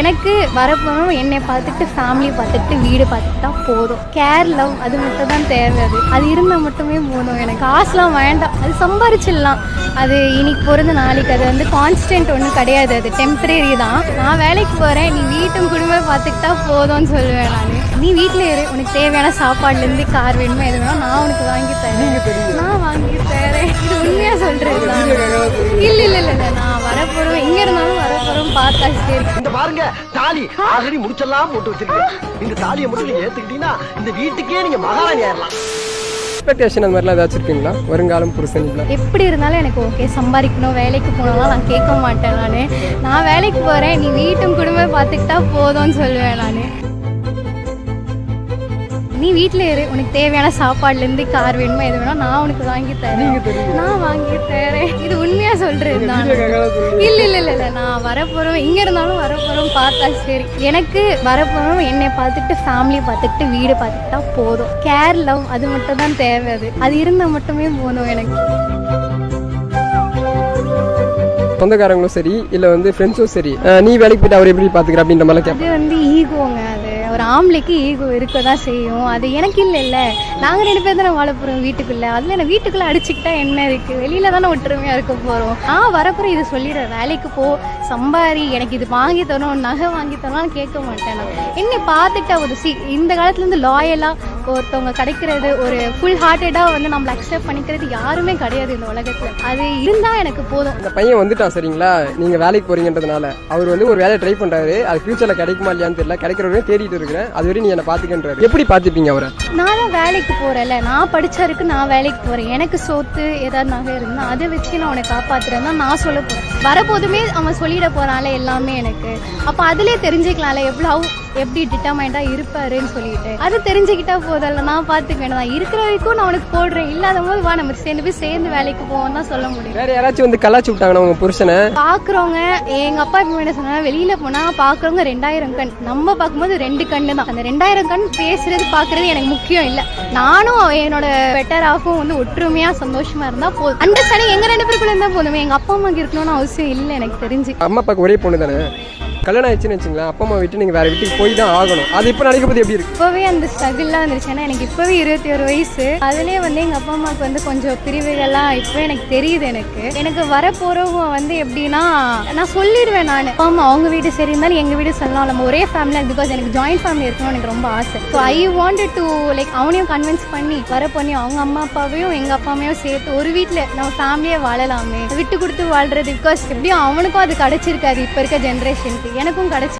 எனக்கு வரப்போகிறோம் என்னை பார்த்துட்டு ஃபேமிலி பார்த்துட்டு வீடு பார்த்துட்டா போதும். கேர் லவ் அது மட்டும் தான் தேவை. அது இருந்தால் மட்டுமே போதும். எனக்கு காசுலாம் வேண்டாம், அது சம்பாரிச்சிடலாம். அது இன்னைக்கு பொறுத்த நாளைக்கு அது வந்து கான்ஸ்டன்ட் ஒன்றும் கிடையாது, அது டெம்பரரி தான். நான் வேலைக்கு போகிறேன், நீ வீட்டும் குடும்பம் பார்த்துக்கிட்டா போதும்னு சொல்லுவேன் நான். நீ வீட்டில் இரு, உனக்கு தேவையான சாப்பாடுலேருந்து கார் வேணுமோ எது வேணும் நான் உனக்கு வாங்கி தரேன், நான் வாங்கி தரேன். இது உண்மையாக சொல்கிறது தான். இல்லை இல்லை இல்லை இல்லை, நான் வரப்போகிறோம், எங்கே இருந்தாலும் வரப்போகிறோம் பார்த்தா சரி. இந்த பாருங்க தாலி ஆல்ரெடி முடிச்செல்லாம் போட்டு வச்சிருக்கேன். இந்த தாலியை மட்டும் நீங்க ஏத்துக்கிட்டீங்கன்னா இந்த வீட்டுக்கே நீங்க மகாராணி ஆயிரலாம். எக்ஸ்பெக்டேஷன் அந்த மாதிரிலாம் ஏதாச்சும் இருக்குங்களா? வருங்காலம் புருஷன் எப்படி இருந்தாலும் எனக்கு ஓகே, சம்பாதிக்கணும், வேலைக்கு போனாலும் நான் கேட்க மாட்டேன். நான் வேலைக்கு போகிறேன், நீ வீட்டும் குடும்பம் பார்த்துக்கிட்டா போதும்னு சொல்லுவேன் நான். நீ வீட்டில் இரு, உனக்கு தேவையான சாப்பாடுலேருந்து கார் வேணுமோ எது வேணும் நான் உனக்கு வாங்கி தரேன், நான் வாங்கி தரேன். இது உண்மையாக சொல்கிறது தான். இல்லை இல்லை இல்லை இல்லை, நான் வரப்போகிறோம், எங்கே இருந்தாலும் வரப்போகிறோம் பார்த்தா சரி. எனக்கு வரப்போகிறோம் என்னை பார்த்துட்டு ஃபேமிலி பார்த்துட்டு வீடு பார்த்துக்கிட்டா போதும். கேர் லவ் அது மட்டும் தான் தேவை. அது இருந்தால் மட்டுமே போதும் எனக்கு. சொந்தக்காரங்களும் சரி இல்லை வந்து ஃப்ரெண்ட்ஸும் சரி, நீ வேலைக்கு போயிட்டு அவர் எப்படி பார்த்துக்கிற அப்படின்ற மாதிரி அது வந்து ஈகோங்க. அது ஒரு ஆம்பளைக்கு ஈகோ இருக்க தான் செய்யும். அது எனக்கு இல்லை, நாங்கள் 2 பேர் தானே வாழ போகிறோம் வீட்டுக்குள்ளே. அதில் என்ன வீட்டுக்குள்ளே அடிச்சுக்கிட்டா என்ன இருக்குது, வெளியில் தானே ஒற்றுமையாக இருக்க போகிறோம். வரப்போகிறேன் இது சொல்லிடுறேன், வேலைக்கு போ, சம்பாரி, எனக்கு இது வாங்கி தரணும், நகை வாங்கி தரணும்னு கேட்க மாட்டேன் நான். என்னை பார்த்துட்டா ஒரு இந்த காலத்துலேருந்து லாயலாக ஒருத்தவங்க கிடைக்கிறது, ஒரு ஃபுல் ஹார்ட்டடாக வந்து நம்மளை அக்செப்ட் பண்ணிக்கிறது யாருமே கிடையாது இந்த உலகத்தில். அது இருந்தால் எனக்கு போதும். அந்த பையன் வந்துட்டா சரிங்களா, நீங்கள் வேலைக்கு போறீங்கன்றதுனால அவர் வந்து ஒரு வேலையை ட்ரை பண்ணுறாரு, அது ஃபியூச்சரில் கிடைக்குமா இல்லையான்னு தெரியல, கிடைக்கிறவரே தேடிட்டு இருக்கிறேன், அது வரையும் நீ என்னை பார்த்துக்கின்றாரு. எப்படி பார்த்துப்பீங்க அவரை? நான் தான் வேலைக்கு போகிறேன்ல, நான் படித்தருக்கு நான் வேலைக்கு போகிறேன், எனக்கு சொத்து ஏதாவது நகை இருந்தால் அதை வச்சு நான் உன்னை காப்பாற்றுறேன் தான் நான் சொல்ல போகிறேன். வரப்போதுமே அவன் சொல்லிட போகிறான்ல எல்லாமே எனக்கு. அப்போ அதிலே தெரிஞ்சுக்கலாம்ல எப்படி டிட்டர்மைண்டாக இருப்பாருன்னு சொல்லிட்டு. அது தெரிஞ்சுக்கிட்டா போதில்ல, நான் பார்த்துக்க நான் இருக்கிற வரைக்கும் நான் உனக்கு போடுறேன், இல்லாத போது வா நம்ம சேர்ந்து வேலைக்கு போவோம் தான் சொல்ல முடியும். வேற யாராச்சும் வந்து கலாச்சி விட்டாங்கன்னா உங்க புருஷனை பார்க்குறவங்க, எங்கள் அப்பா இப்போ என்ன சொன்னா, வெளியில் போனால் பார்க்குறவங்க 2000 கண், நம்ம பார்க்கும்போது 2 கண்ணு தான். அந்த 2000 கண் பேசுறது பார்க்குறது எனக்கு முக்கியம் இல்லை. நானும் என்னோட பெட்டர் ஆஃபும் வந்து ஒற்றுமையாக சந்தோஷமாக இருந்தால் போதும். அண்டர்ஸ்டாண்டிங் எங்கள் 2 பேருக்குள்ள இருந்தால் போதுமே. எங்கள் அப்பா அம்மாக்கு இருக்கணும்னு அவசியம் இல்லை எனக்கு தெரிஞ்சு. அம்மா அப்பாவுக்கு ஒரே பொண்ணு தானே, கல்யாணம் ஆயிடுச்சுன்னு வச்சுங்களேன், அப்பா அம்மா விட்டு நீங்கள் வேறு வீட்டுக்கு போய் தான் ஆகணும். அது இப்போ நினைக்கும் போது எப்படி இருக்கு? இப்போவே அந்த ஸ்ட்ரகிள்லாம் வந்துருச்சு. ஏன்னா எனக்கு இப்போவே 21 வயசு. அதுலேயே வந்து எங்கள் அப்பா அம்மாவுக்கு வந்து கொஞ்சம் பிரிவுகள்லாம் இப்போ எனக்கு தெரியுது. எனக்கு வரப்போகிறவங்க வந்து எப்படின்னா, நான் சொல்லிடுவேன், நான் அப்பா அம்மா அவங்க வீடு சரி இருந்தாலும் எங்கள் வீடு சொல்லலாம், நம்ம ஒரே ஃபேமிலியாக, பிகாஸ் எனக்கு ஜாயின்ட் ஃபேமிலி இருக்கணும்னு எனக்கு ரொம்ப ஆசை. ஸோ ஐ வாண்டட் டு அவனையும் கன்வின்ஸ் பண்ணி வரப்பண்ணி அவங்க அம்மா அப்பாவையும் எங்கள் அப்பா அம்மையும் சேர்த்து ஒரு வீட்டில் நம்ம ஃபேமிலியை வாழலாமே, விட்டு கொடுத்து வாழ்றது. பிகாஸ் எப்படியும் அவனுக்கும் அது கிடைச்சிருக்காது, இப்போ இருக்க ஜென்ரேஷனுக்கு, எனக்கும் கிடைச்சி